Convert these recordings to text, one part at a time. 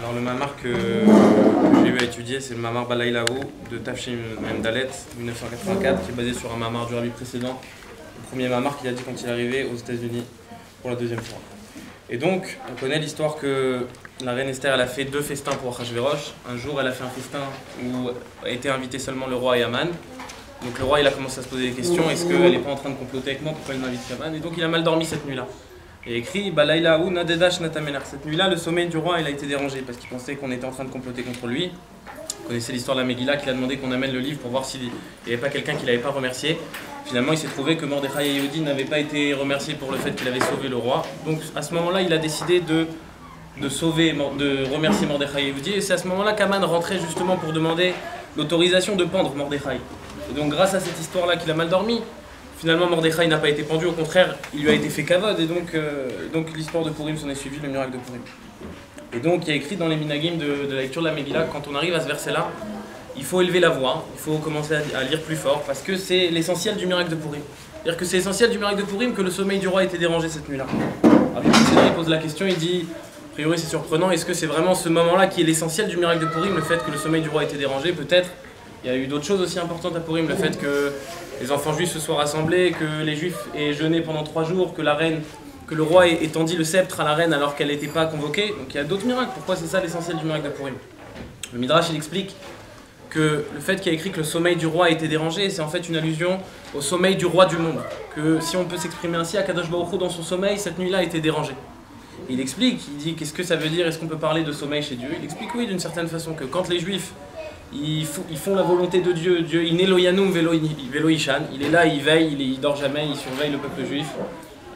Alors le mamar que j'ai eu à étudier, c'est le mamar Balaïlaou de Tafshim Memdalet 1984, qui est basé sur un mamar du rabbi précédent, le premier mamar qu'il a dit quand il est arrivé aux États-Unis pour la deuxième fois. Et donc, on connaît l'histoire que la reine Esther, elle a fait 2 festins pour Achashverosh. Un jour, elle a fait un festin où a été invité seulement le roi et Haman. Donc le roi, il a commencé à se poser des questions. Est-ce qu'elle n'est pas en train de comploter avec moi? Pourquoi elle m'invite Haman? Et donc, il a mal dormi cette nuit-là. Et écrit Balaïlaou Nadedash Natamenar. Cette nuit-là, le sommeil du roi, il a été dérangé parce qu'il pensait qu'on était en train de comploter contre lui. Vous connaissez l'histoire de la Megillah, qu'il a demandé qu'on amène le livre pour voir s'il n'y avait pas quelqu'un qui ne l'avait pas remercié. Finalement, il s'est trouvé que Mordechai et Yehudi n'avaient pas été remerciés pour le fait qu'il avait sauvé le roi. Donc à ce moment-là, il a décidé de remercier Mordechai et Yehudi. Et c'est à ce moment-là qu'Aman rentrait justement pour demander l'autorisation de pendre Mordechai. Et donc grâce à cette histoire-là qu'il a mal dormi, finalement Mordechai n'a pas été pendu, au contraire, il lui a été fait kavod. Et donc l'histoire de Purim s'en est suivie, le miracle de Purim. Et donc il y a écrit dans les minagim de la lecture de la Megillah, quand on arrive à ce verset-là, il faut élever la voix, il faut commencer à lire plus fort, parce que c'est l'essentiel du miracle de Purim. C'est-à-dire que c'est essentiel du miracle de Purim que le sommeil du roi a été dérangé cette nuit-là. Rabbi Précédent, il pose la question, il dit, a priori c'est surprenant, est-ce que c'est vraiment ce moment-là qui est l'essentiel du miracle de Purim, le fait que le sommeil du roi a été dérangé? Peut-être. Il y a eu d'autres choses aussi importantes à Purim, le fait que les enfants juifs se soient rassemblés, que les juifs aient jeûné pendant 3 jours, que le roi ait étendu le sceptre à la reine alors qu'elle n'était pas convoquée. Donc il y a d'autres miracles. Pourquoi c'est ça l'essentiel du miracle de Purim? Le Midrash, il explique que le fait qu'il y a écrit que le sommeil du roi a été dérangé, c'est en fait une allusion au sommeil du roi du monde. Que si on peut s'exprimer ainsi, Akadosh Baruch Hu, dans son sommeil, cette nuit-là a été dérangée. Et il explique, il dit qu'est-ce que ça veut dire, est-ce qu'on peut parler de sommeil chez Dieu? Il explique oui, d'une certaine façon, que quand les juifs ils font la volonté de Dieu, Dieu il Eloyanum velo ishan, il est là, il veille, il dort jamais, il surveille le peuple juif.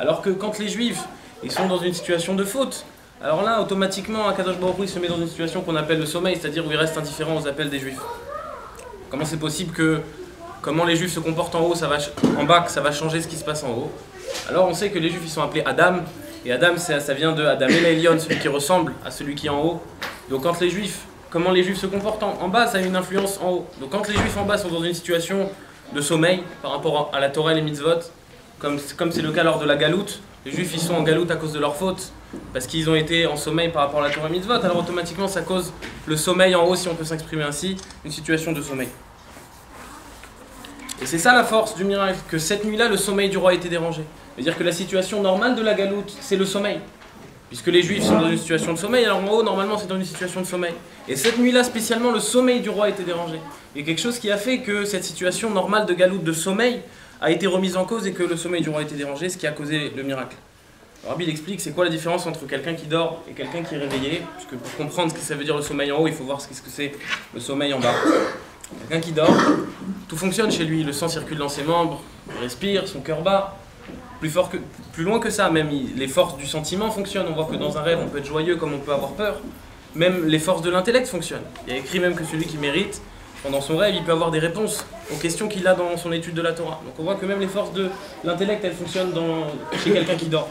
Alors que quand les juifs ils sont dans une situation de faute, alors là automatiquement Akadosh Baruch Hu il se met dans une situation qu'on appelle le sommeil, c'est-à-dire où il reste indifférent aux appels des juifs. Comment c'est possible que comment les juifs se comportent en haut, en bas, que ça va changer ce qui se passe en haut? Alors on sait que les juifs ils sont appelés Adam, et Adam ça vient de Adam El Elyon, celui qui ressemble à celui qui est en haut. Donc quand les juifs comment les juifs se comportent en bas, ça a une influence en haut. Donc quand les juifs en bas sont dans une situation de sommeil par rapport à la Torah et les mitzvot, comme c'est le cas lors de la galoute, les juifs ils sont en galoute à cause de leur faute, parce qu'ils ont été en sommeil par rapport à la Torah et les mitzvot, alors automatiquement ça cause le sommeil en haut, si on peut s'exprimer ainsi, une situation de sommeil. Et c'est ça la force du miracle, que cette nuit-là, le sommeil du roi a été dérangé. C'est-à-dire que la situation normale de la galoute, c'est le sommeil. Puisque les juifs sont dans une situation de sommeil, alors en haut, normalement, c'est dans une situation de sommeil. Et cette nuit-là, spécialement, le sommeil du roi a été dérangé. Il y a quelque chose qui a fait que cette situation normale de galoute, de sommeil, a été remise en cause et que le sommeil du roi a été dérangé, ce qui a causé le miracle. Alors, Rabbi explique c'est quoi la différence entre quelqu'un qui dort et quelqu'un qui est réveillé, puisque pour comprendre ce que ça veut dire le sommeil en haut, il faut voir ce que c'est le sommeil en bas. Quelqu'un qui dort, tout fonctionne chez lui, le sang circule dans ses membres, il respire, son cœur bat. Plus loin que ça, même les forces du sentiment fonctionnent. On voit que dans un rêve, on peut être joyeux comme on peut avoir peur. Même les forces de l'intellect fonctionnent. Il y a écrit même que celui qui mérite, pendant son rêve, il peut avoir des réponses aux questions qu'il a dans son étude de la Torah. Donc on voit que même les forces de l'intellect, elles fonctionnent chez quelqu'un qui dort.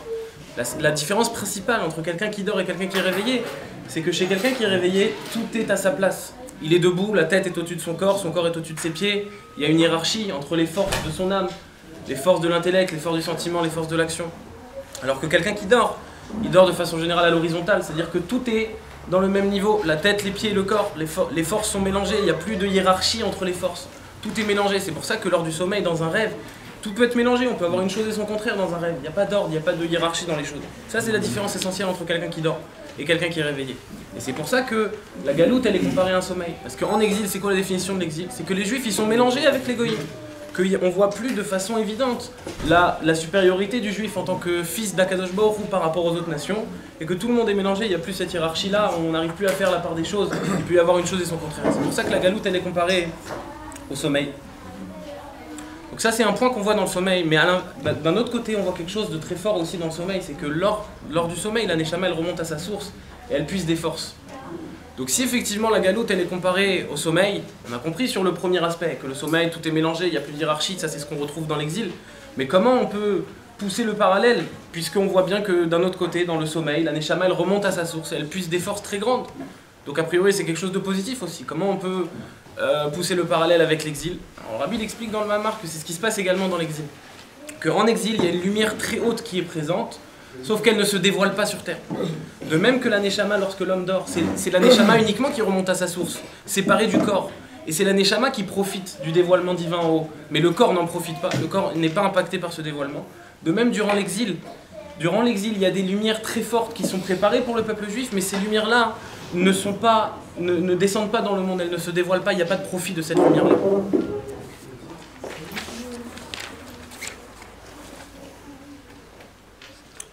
La différence principale entre quelqu'un qui dort et quelqu'un qui est réveillé, c'est que chez quelqu'un qui est réveillé, tout est à sa place. Il est debout, la tête est au-dessus de son corps est au-dessus de ses pieds. Il y a une hiérarchie entre les forces de son âme, les forces de l'intellect, les forces du sentiment, les forces de l'action. Alors que quelqu'un qui dort, il dort de façon générale à l'horizontale, c'est-à-dire que tout est dans le même niveau, la tête, les pieds, le corps, les forces sont mélangées, il n'y a plus de hiérarchie entre les forces. Tout est mélangé, c'est pour ça que lors du sommeil, dans un rêve, tout peut être mélangé, on peut avoir une chose et son contraire dans un rêve. Il n'y a pas d'ordre, il n'y a pas de hiérarchie dans les choses. Ça c'est la différence essentielle entre quelqu'un qui dort et quelqu'un qui est réveillé. Et c'est pour ça que la galoute elle est comparée à un sommeil. Parce qu'en exil, c'est quoi la définition de l'exil? C'est que les juifs ils sont mélangés avec les goïms. Qu'on voit plus de façon évidente la supériorité du juif en tant que fils d'Akadosh Baruch Hu par rapport aux autres nations, et que tout le monde est mélangé, il n'y a plus cette hiérarchie-là, on n'arrive plus à faire la part des choses, il peut y avoir une chose et son contraire. C'est pour ça que la galoute elle est comparée au sommeil. Donc ça c'est un point qu'on voit dans le sommeil, mais d'un autre côté on voit quelque chose de très fort aussi dans le sommeil, c'est que lors du sommeil, la Neshama elle remonte à sa source et elle puise des forces. Donc si effectivement la galoute elle est comparée au sommeil, on a compris sur le premier aspect que le sommeil tout est mélangé, il n'y a plus de hiérarchie, ça c'est ce qu'on retrouve dans l'exil. Mais comment on peut pousser le parallèle, puisqu'on voit bien que d'un autre côté, dans le sommeil, la Neshama elle remonte à sa source, elle puise des forces très grandes. Donc a priori c'est quelque chose de positif aussi. Comment on peut pousser le parallèle avec l'exil? Alors Rabbi explique dans le Mamar que c'est ce qui se passe également dans l'exil. Qu'en exil il y a une lumière très haute qui est présente, sauf qu'elle ne se dévoile pas sur terre. De même que la Neshama, lorsque l'homme dort, c'est la Neshama uniquement qui remonte à sa source, séparée du corps. Et c'est la Neshama qui profite du dévoilement divin en haut. Mais le corps n'en profite pas, le corps n'est pas impacté par ce dévoilement. De même, durant l'exil, il y a des lumières très fortes qui sont préparées pour le peuple juif, mais ces lumières-là ne descendent pas dans le monde, elles ne se dévoilent pas, il n'y a pas de profit de cette lumière-là.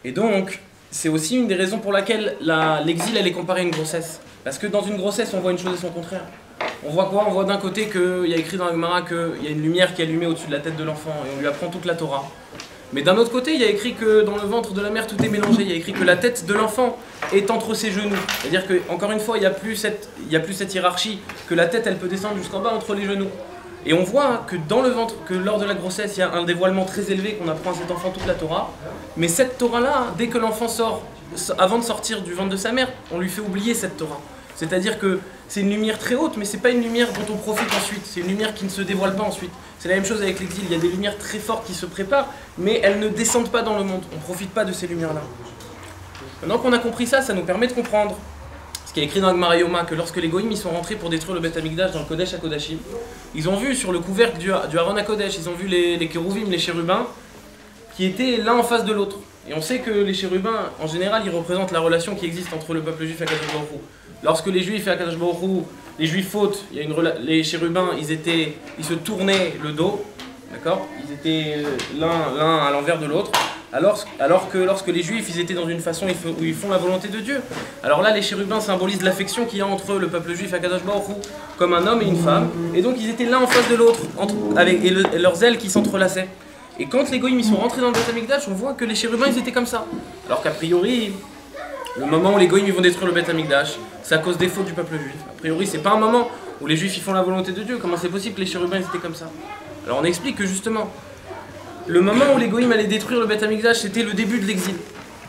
Et donc, c'est aussi une des raisons pour laquelle l'exil elle est comparée à une grossesse. Parce que dans une grossesse, on voit une chose et son contraire. On voit quoi? On voit d'un côté qu'il y a écrit dans la Gemara qu'il y a une lumière qui est allumée au-dessus de la tête de l'enfant et on lui apprend toute la Torah. Mais d'un autre côté, il y a écrit que dans le ventre de la mère, tout est mélangé. Il y a écrit que la tête de l'enfant est entre ses genoux. C'est-à-dire qu'encore une fois, il n'y a plus cette hiérarchie, que la tête, elle peut descendre jusqu'en bas entre les genoux. Et on voit que dans le ventre, que lors de la grossesse, il y a un dévoilement très élevé, qu'on apprend à cet enfant toute la Torah. Mais cette Torah-là, dès que l'enfant sort, avant de sortir du ventre de sa mère, on lui fait oublier cette Torah. C'est-à-dire que c'est une lumière très haute, mais c'est pas une lumière dont on profite ensuite. C'est une lumière qui ne se dévoile pas ensuite. C'est la même chose avec l'exil. Il y a des lumières très fortes qui se préparent, mais elles ne descendent pas dans le monde. On ne profite pas de ces lumières-là. Maintenant qu'on a compris ça, ça nous permet de comprendre ce qui est écrit dans la Gemara Yoma, que lorsque les Goïms ils sont rentrés pour détruire le Beth Amikdash dans le Kodesh HaKodashim, ils ont vu sur le couvercle du Aron HaKodesh, ils ont vu les kérouvim, les chérubins, qui étaient l'un en face de l'autre. Et on sait que les chérubins, en général, ils représentent la relation qui existe entre le peuple juif et Akadosh Baruch Hu. Lorsque les juifs et Akadosh Baruch Hu, les juifs fautent, les chérubins, ils se tournaient le dos, d'accord? Ils étaient l'un à l'envers de l'autre. Alors que lorsque les juifs ils étaient dans une façon où ils font la volonté de Dieu, alors là les chérubins symbolisent l'affection qu'il y a entre le peuple juif et Akadosh Baruch Hu, comme un homme et une femme, et donc ils étaient l'un en face de l'autre, avec leurs ailes qui s'entrelaçaient. Et quand les goïms ils sont rentrés dans le Beth Amikdash, on voit que les chérubins ils étaient comme ça. Alors qu'a priori, le moment où les goïms ils vont détruire le Beth Amikdash, c'est à cause des fautes du peuple juif. A priori, c'est pas un moment où les juifs ils font la volonté de Dieu. Comment c'est possible que les chérubins ils étaient comme ça? Alors on explique que justement, le moment où les goïms allaient détruire le Beth Amikdash, c'était le début de l'exil.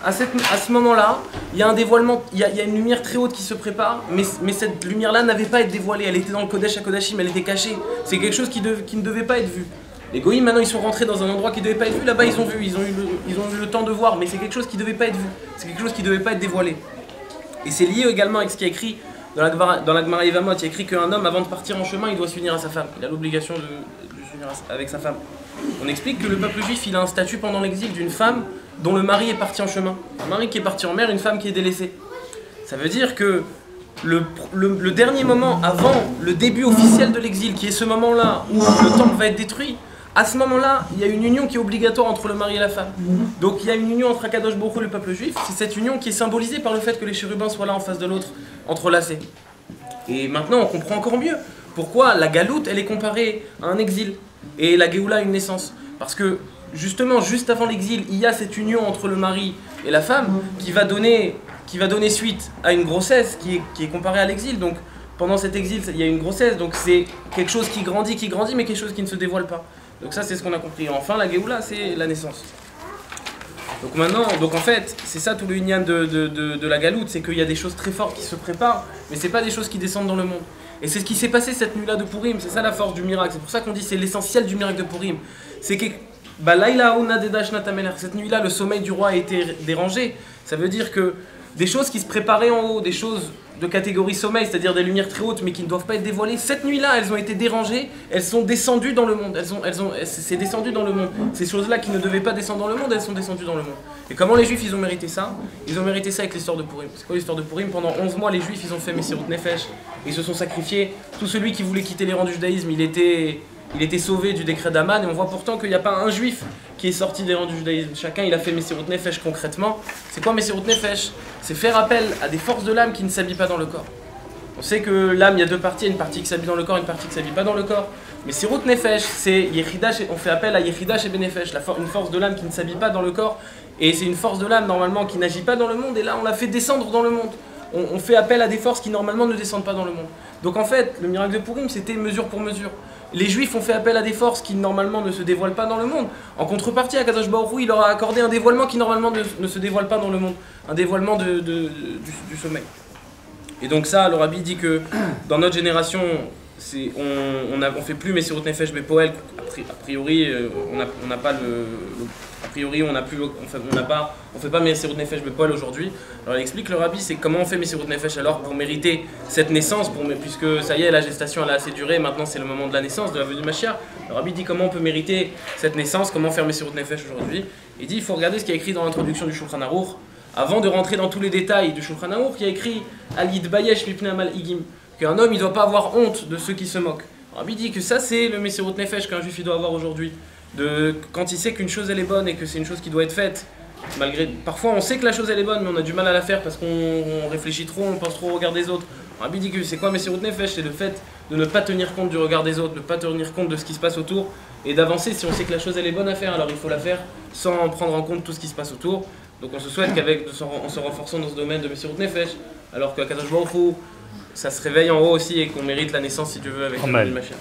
À ce moment-là, il y a un dévoilement, il y a une lumière très haute qui se prépare, mais cette lumière-là n'avait pas à être dévoilée, elle était dans le Kodesh HaKodashim, elle était cachée. C'est quelque chose qui ne devait pas être vu. Les goïms maintenant ils sont rentrés dans un endroit qui ne devait pas être vu, là-bas ils ont vu, ils ont eu le temps de voir, mais c'est quelque chose qui ne devait pas être vu, c'est quelque chose qui ne devait pas être dévoilé. Et c'est lié également avec ce qui est écrit dans la Gemara Yevamot, il y a écrit qu'un homme avant de partir en chemin il doit s'unir à sa femme, il a l'obligation de s'unir avec sa femme. On explique que le peuple juif il a un statut pendant l'exil d'une femme dont le mari est parti en chemin, un mari qui est parti en mer, une femme qui est délaissée. Ça veut dire que le dernier moment avant le début officiel de l'exil, qui est ce moment-là où le temple va être détruit, à ce moment-là, il y a une union qui est obligatoire entre le mari et la femme. Donc il y a une union entre Akadosh Baruch Hu et le peuple juif. C'est cette union qui est symbolisée par le fait que les chérubins soient là en face de l'autre, entrelacés. Et maintenant, on comprend encore mieux pourquoi la galoute, elle est comparée à un exil et la Géoula à une naissance. Parce que justement, juste avant l'exil, il y a cette union entre le mari et la femme qui va donner suite à une grossesse qui est comparée à l'exil. Donc pendant cet exil, il y a une grossesse, donc c'est quelque chose qui grandit, mais quelque chose qui ne se dévoile pas. Donc ça c'est ce qu'on a compris. Enfin la Géoula c'est la naissance. Donc en fait, c'est ça tout le inyan de la galoute, c'est qu'il y a des choses très fortes qui se préparent, mais c'est pas des choses qui descendent dans le monde. Et c'est ce qui s'est passé cette nuit-là de Purim, c'est ça la force du miracle. C'est pour ça qu'on dit c'est l'essentiel du miracle de Purim. C'est que cette nuit-là, le sommeil du roi a été dérangé. Ça veut dire que des choses qui se préparaient en haut, des choses de catégorie sommeil, c'est-à-dire des lumières très hautes mais qui ne doivent pas être dévoilées, cette nuit-là, elles ont été dérangées, elles sont descendues dans le monde, c'est descendu dans le monde. Ces choses-là qui ne devaient pas descendre dans le monde, elles sont descendues dans le monde. Et comment les Juifs, ils ont mérité ça? Ils ont mérité ça avec l'histoire de Purim. C'est quoi l'histoire de Purim? Pendant 11 mois, les Juifs, ils ont fait Messirut Nefesh, ils se sont sacrifiés. Tout celui qui voulait quitter les rangs du judaïsme, il était sauvé du décret d'Aman, et on voit pourtant qu'il n'y a pas un juif qui est sorti des rangs du judaïsme. Chacun il a fait Messirut Nefesh concrètement. C'est quoi Messirut Nefesh? C'est faire appel à des forces de l'âme qui ne s'habillent pas dans le corps. On sait que l'âme, il y a deux parties, une partie qui s'habille dans le corps, une partie qui ne s'habille pas dans le corps. Messirut Nefesh, c'est Yechidash, on fait appel à Yechidash et Benefesh, une force de l'âme qui ne s'habille pas dans le corps, et c'est une force de l'âme normalement qui n'agit pas dans le monde, et là on la fait descendre dans le monde. On fait appel à des forces qui normalement ne descendent pas dans le monde. Donc en fait, le miracle de Purim, c'était mesure pour mesure. Les Juifs ont fait appel à des forces qui normalement ne se dévoilent pas dans le monde. En contrepartie, Akadosh Baruch Hu, il leur a accordé un dévoilement qui normalement ne se dévoile pas dans le monde. Un dévoilement du sommeil. Et donc ça, le Rabbi dit que dans notre génération, on fait plus Messirut Nefesh Bepoel. A priori, on n'a pas a priori on fait pas Messirut Nefesh Bepol aujourd'hui. Alors il explique le Rabbi, c'est comment on fait Messirut Nefesh alors pour mériter cette naissance, puisque ça y est, la gestation elle a assez duré, maintenant c'est le moment de la naissance, de la venue de Mashiach. Le Rabbi dit comment on peut mériter cette naissance, comment faire Messirut Nefesh aujourd'hui. Il dit il faut regarder ce qui est écrit dans l'introduction du Shulchan Aruch, avant de rentrer dans tous les détails du Shulchan Aruch, il y a écrit Al Yitbayesh Mipnei Amal Igim, qu'un homme il ne doit pas avoir honte de ceux qui se moquent. Le Rabbi dit que ça c'est le Messirut Nefesh qu'un juif il doit avoir aujourd'hui. Quand il sait qu'une chose elle est bonne et que c'est une chose qui doit être faite, parfois on sait que la chose elle est bonne mais on a du mal à la faire parce qu'on réfléchit trop, on pense trop au regard des autres. Le Rabbi dit que c'est quoi Messirut Nefesh? C'est le fait de ne pas tenir compte du regard des autres, de ne pas tenir compte de ce qui se passe autour et d'avancer. Si on sait que la chose elle est bonne à faire, alors il faut la faire sans prendre en compte tout ce qui se passe autour. Donc on se souhaite en se renforçant dans ce domaine de Messirut Nefesh, alors qu'à Kadosh Baruch Hu, ça se réveille en haut aussi et qu'on mérite la naissance si tu veux avec le Mashiach.